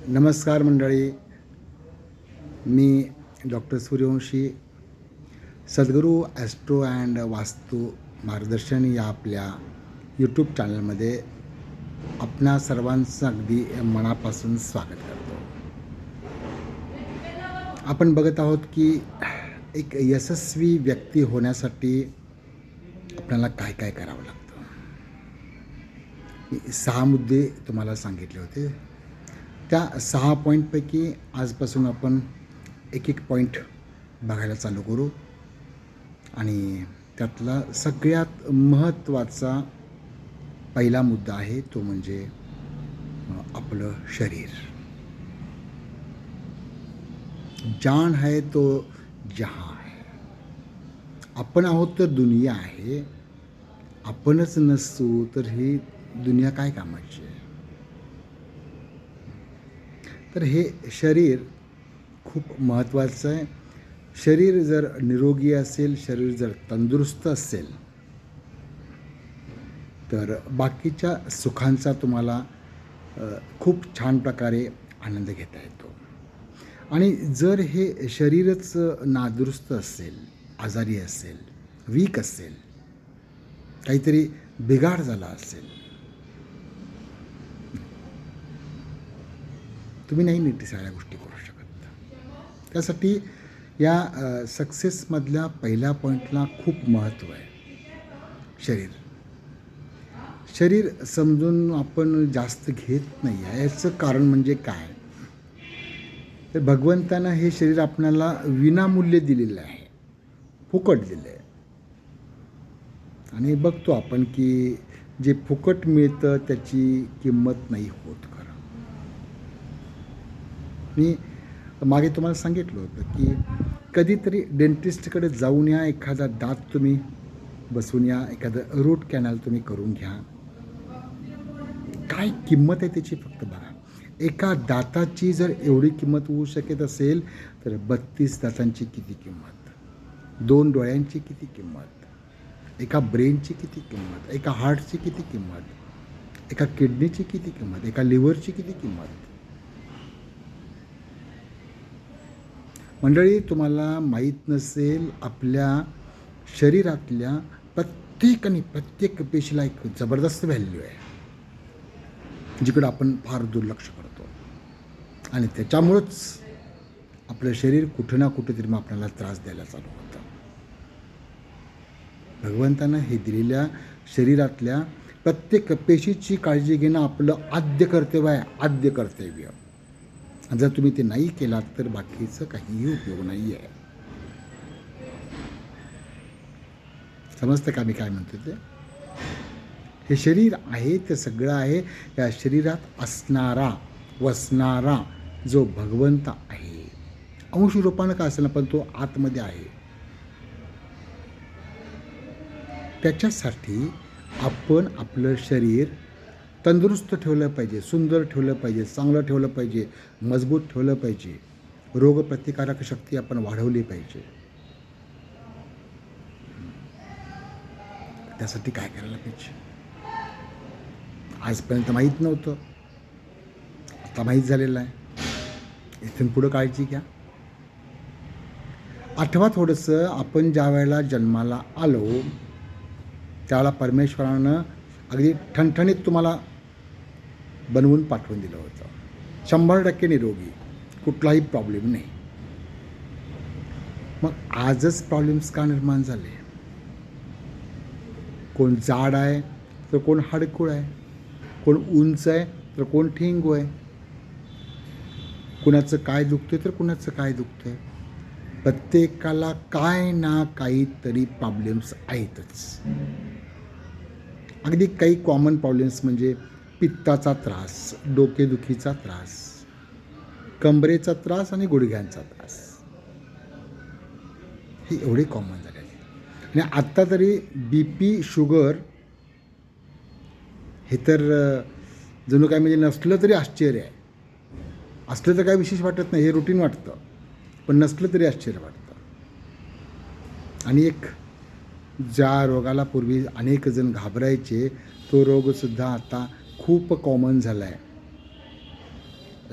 नमस्कार मंडळी. मी doctor Suryavanshi, Sadhguru Austro and वास्तू मार्गदर्शन या आपल्या यूट्यूब चॅनलमध्ये आपणा सर्वांचं अगदी मनापासून स्वागत करतो. आपण बघत आहोत की एक यशस्वी व्यक्ती होण्यासाठी आपल्याला काय काय करावं लागतं. मी 6 मुद्दे तुम्हाला सांगितले होते. त्या 6 पॉईंटपैकी आजपासून आपण एक पॉईंट बघायला चालू करू आणि त्यातला सगळ्यात महत्त्वाचा पहिला मुद्दा आहे तो म्हणजे आपलं शरीर. जान है तो जहां है. आपण आहोत तर दुनिया आहे. आपणच नसू तर ही दुनिया काय कामाची आहे. तर हे शरीर खूप महत्त्वाचं आहे. शरीर जर निरोगी असेल, शरीर जर तंदुरुस्त असेल तर बाकीच्या सुखांचा तुम्हाला खूप छान प्रकारे आनंद घेता येतो. आणि जर हे शरीरच नादुरुस्त असेल, आजारी असेल, वीक असेल, काहीतरी बिघाड झाला असेल, तुम्ही नाही नीट सगळ्या गोष्टी करू शकत. त्यासाठी या सक्सेसमधल्या पहिल्या पॉईंटला खूप महत्त्व आहे. शरीर समजून आपण जास्त घेत नाही आहे. याचं कारण म्हणजे काय, तर भगवंतानं हे शरीर आपल्याला विनामूल्य दिलेलं आहे, फुकट दिलं आहे. आणि बघतो आपण की जे फुकट मिळतं त्याची किंमत नाही होत खरं. मी मागे तुम्हाला सांगितलं होतं की कधीतरी डेंटिस्टकडे जाऊन या, एखादा दात तुम्ही बसून या, एखादं रूट कॅनल तुम्ही करून घ्या. काय किंमत आहे त्याची फक्त बघा. एका दाताची जर एवढी किंमत होऊ शकत असेल तर 32 दातांची किती किंमत, 2 डोळ्यांची किती किंमत, एका ब्रेनची किती किंमत, एका हार्टची किती किंमत, एका किडनीची किती किंमत, एका लिव्हरची किती किंमत. मंडळी, तुम्हाला माहीत नसेल, आपल्या शरीरातल्या प्रत्येक पेशीला एक जबरदस्त व्हॅल्यू आहे, जिकडं आपण फार दुर्लक्ष करतो. आणि त्याच्यामुळंच आपलं शरीर कुठं ना कुठेतरी मग आपल्याला त्रास द्यायला चालू होतं. भगवंतानं हे दिलेल्या शरीरातल्या प्रत्येक पेशीची काळजी घेणं आपलं आद्य कर्तव्य आहे, आद्य कर्तव्य. जर तुम्ही ते नाही केलात तर बाकीचं काहीही उपयोग नाही आहे. समजतं का मी काय म्हणतो ते. हे शरीर आहे ते सगळं आहे. या शरीरात असणारा वसणारा जो भगवंत आहे, अंश रूपानं का असेल ना, पण तो आतमध्ये आहे. त्याच्यासाठी आपण आपलं शरीर तंदुरुस्त ठेवलं पाहिजे, सुंदर ठेवलं पाहिजे, चांगलं ठेवलं पाहिजे, मजबूत ठेवलं पाहिजे. रोगप्रतिकारक शक्ती आपण वाढवली पाहिजे. त्यासाठी काय करायला पाहिजे, आजपर्यंत माहीत नव्हतं, आता माहीत झालेलं आहे. इथून पुढं काळजी घ्या. आठवा थोडंसं, आपण ज्या वेळेला जन्माला आलो त्यावेळेला परमेश्वरानं अगदी ठणठणीत तुम्हाला बनवून पाठवून दिलं होतं. 100% निरोगी, कुठलाही प्रॉब्लेम नाही. मग आजच प्रॉब्लेम्स का निर्माण झाले. कोण जाड आहे तर कोण हाडकूळ आहे, कोण उंच आहे तर कोण ठेंगू आहे, कुणाचं काय दुखतं तर कुणाचं काय दुखतं. प्रत्येकाला काय ना काहीतरी प्रॉब्लेम्स आहेतच. अगदी काही कॉमन प्रॉब्लेम्स म्हणजे पित्ताचा त्रास, डोकेदुखीचा त्रास, कंबरेचा त्रास आणि गुडघ्यांचा त्रास, हे एवढे कॉमन झाले. आणि आत्ता तरी BP, शुगर हे तर जणू काय म्हणजे नसलं तरी आश्चर्य आहे. असलं तर काय विशेष वाटत नाही, हे रुटीन वाटतं, पण नसलं तरी आश्चर्य वाटतं. आणि एक ज्या रोगाला पूर्वी अनेक जण घाबरायचे, तो रोगसुद्धा आता खूप कॉमन झाला आहे.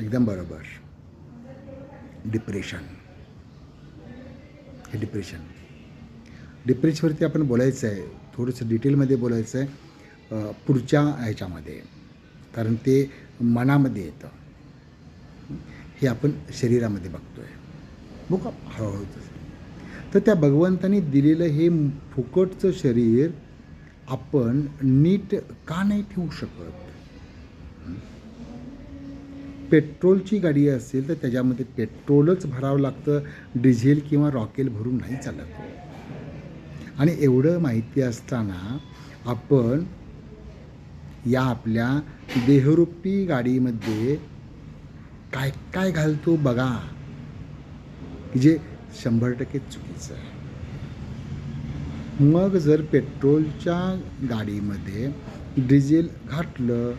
एकदम बरोबर. डिप्रेशन. हे डिप्रेशनवरती आपण बोलायचं आहे, थोडंसं डिटेलमध्ये बोलायचं आहे पुढच्या ह्याच्यामध्ये, कारण ते मनामध्ये येतं. हे आपण शरीरामध्ये बघतो आहे. बघू हळूहळू तसं. तर त्या भगवंतानी दिलेलं हे फुकटचं शरीर आपण नीट का नाही ठेवू शकत? पेट्रोलची गाडी असेल तर त्याच्यामध्ये पेट्रोलच भरावं लागतं, डिझेल किंवा रॉकेल भरून नाही चालत. आणि एवढं माहिती असताना आपण या आपल्या देहरूपी गाडीमध्ये काय काय घालतो बघा, की जे 100% चुकीचं आहे. मग जर पेट्रोलच्या गाडीमध्ये डिझेल घातलं,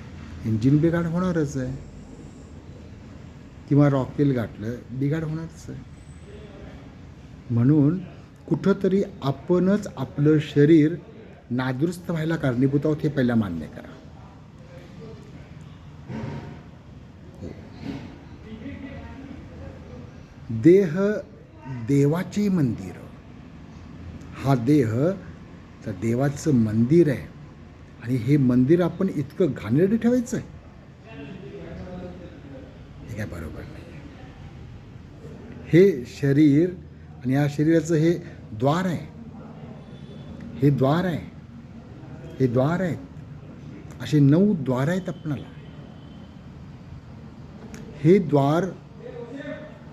इंजिन बिघाड होणारच आहे, किंवा रॉकेल घातलं, बिघाड होणारच आहे. म्हणून कुठंतरी आपणच आपलं शरीर नादुरुस्त व्हायला कारणीभूत आहोत, हे पहिला मान्य करा. देह देवाचे मंदिर. हा देह तर देवाचं मंदिर आहे, आणि हे मंदिर आपण इतकं घाणेरडं ठेवायचं आहे, हे काय बरोबर नाही. हे शरीर आणि या शरीराचं हे द्वार आहे, हे द्वार आहे, हे द्वार आहेत. असे 9 द्वार आहेत आपणाला. हे द्वार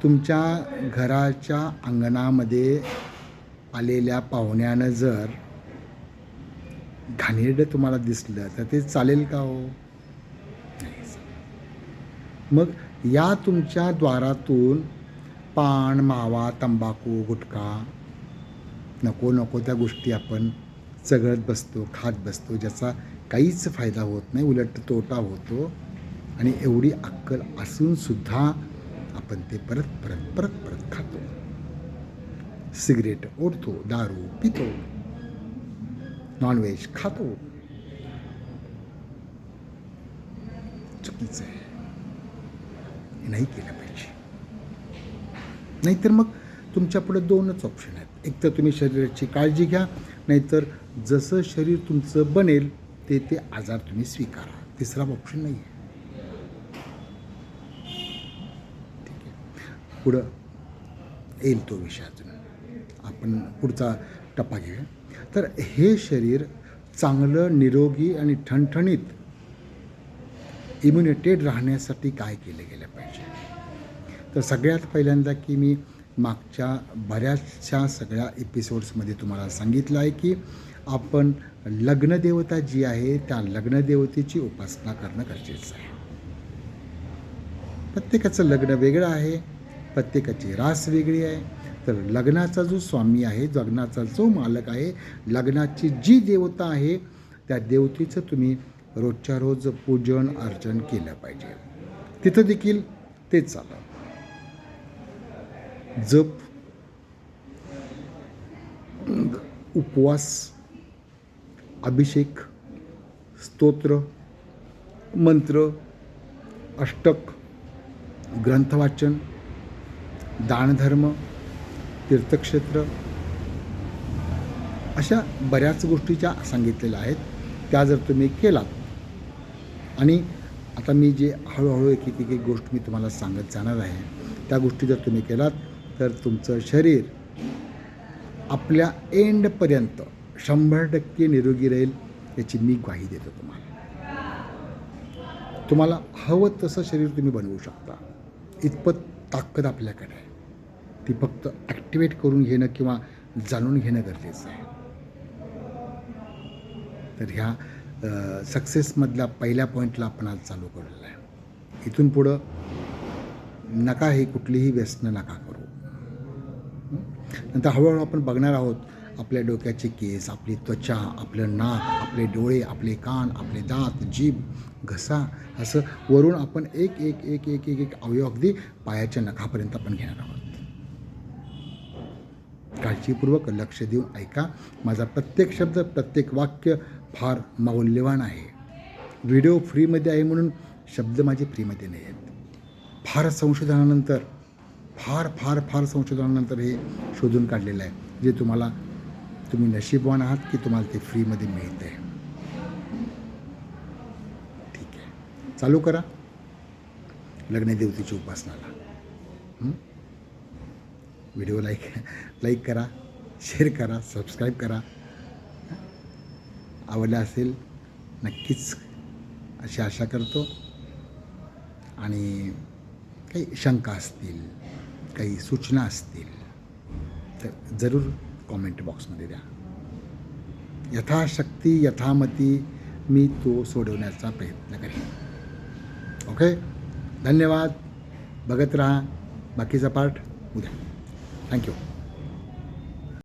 तुमच्या घराच्या अंगणामध्ये आलेल्या पाहुण्यानं जर घाणेरडं तुम्हाला दिसलं तर ते चालेल का हो? मग या तुमच्या द्वारातून पान, मावा, तंबाखू, गुटखा, नको नको त्या गोष्टी आपण चघळत बसतो, खात बसतो, ज्याचा काहीच फायदा होत नाही, उलट तोटा होतो. आणि एवढी अक्कल असूनसुद्धा आपण ते परत परत परत परत खातो. सिगरेट ओढतो, दारू पितो, नॉनव्हेज खातो. चुकीचं आहे, हे नाही केलं पाहिजे. नाहीतर मग तुमच्या पुढे 2च ऑप्शन आहेत. एक तर तुम्ही शरीराची काळजी घ्या, नाहीतर जसं शरीर तुमचं बनेल ते ते आजार तुम्ही स्वीकारा. तिसरा ऑप्शन नाही आहे. ठीक आहे, पुढं येईल तो विषय, अजून आपण पुढचा टप्पा घेऊया. तर हे शरीर चांगलं, निरोगी आणि ठणठणीत इम्युनिटेड राहण्यासाठी काय केलं गेलं पाहिजे? तर सगळ्यात पहिल्यांदा की मी मागच्या बऱ्याचशा सगळ्या एपिसोड्समध्ये तुम्हाला सांगितलं आहे की आपण लग्नदेवता जी आहे त्या लग्नदेवतेची उपासना करणं गरजेचं आहे. प्रत्येकाचं लग्न वेगळं आहे, प्रत्येकाची रास वेगळी आहे. तर लग्नाचा जो स्वामी आहे, लग्नाचा जो मालक आहे, लग्नाची जी देवता आहे त्या देवतेचं तुम्ही रोजच्या रोज पूजन अर्चन केलं पाहिजे. तिथं देखील तेच चाललं. जप, उपवास, अभिषेक, स्तोत्र, मंत्र, अष्टक, ग्रंथवाचन, दानधर्म, तीर्थक्षेत्र, अशा बऱ्याच गोष्टी ज्या सांगितलेल्या आहेत त्या जर तुम्ही केलात, आणि आता मी जे हळूहळू एक एक एक गोष्ट मी तुम्हाला सांगत जाणार आहे, त्या गोष्टी जर तुम्ही केलात तर तुमचं शरीर आपल्या एंडपर्यंत 100% निरोगी राहील, याची मी ग्वाही देतो तुम्हाला. तुम्हाला हवं तसं शरीर तुम्ही बनवू शकता, इतपत ताकद आपल्याकडे आहे. ती फक्त ॲक्टिवेट करून घेणं किंवा जाणून घेणं गरजेचं आहे. तर ह्या सक्सेसमधल्या पहिल्या पॉईंटला आपण आज चालू केलेलं आहे. इथून पुढं नका हे कुठलीही व्यसनं नका करू. नंतर हळूहळू आपण बघणार आहोत आपल्या डोक्याचे केस, आपली त्वचा, आपलं नाक, आपले डोळे, आपले कान, आपले दात, जीभ, घसा, असं वरून आपण एक एक एक एक एक एक अवयव अगदी पायाच्या नखापर्यंत आपण घेणार आहोत. काळजीपूर्वक लक्ष देऊन ऐका. माझा प्रत्येक शब्द, प्रत्येक वाक्य फार मौल्यवान आहे. व्हिडिओ फ्रीमध्ये आहे म्हणून शब्द माझे फ्रीमध्ये नाही आहेत. फार संशोधनानंतर फार फार फार संशोधनानंतर हे शोधून काढलेलं आहे, जे तुम्ही नशीबवान आहात की तुम्हाला ते फ्रीमध्ये मिळतं आहे. ठीक आहे, चालू करा लग्नदेवतेची उपासनाला. व्हिडिओ लाईक करा, शेअर करा, सबस्क्राईब करा. आवडला असेल नक्कीच अशी आशा करतो. आणि काही शंका असतील, काही सूचना असतील तर जरूर कॉमेंट बॉक्समध्ये द्या. यथाशक्ती यथामती मी तो सोडवण्याचा प्रयत्न करेन. ओके, धन्यवाद. बघत राहा बाकीचा पार्ट उद्या. थँक्यू.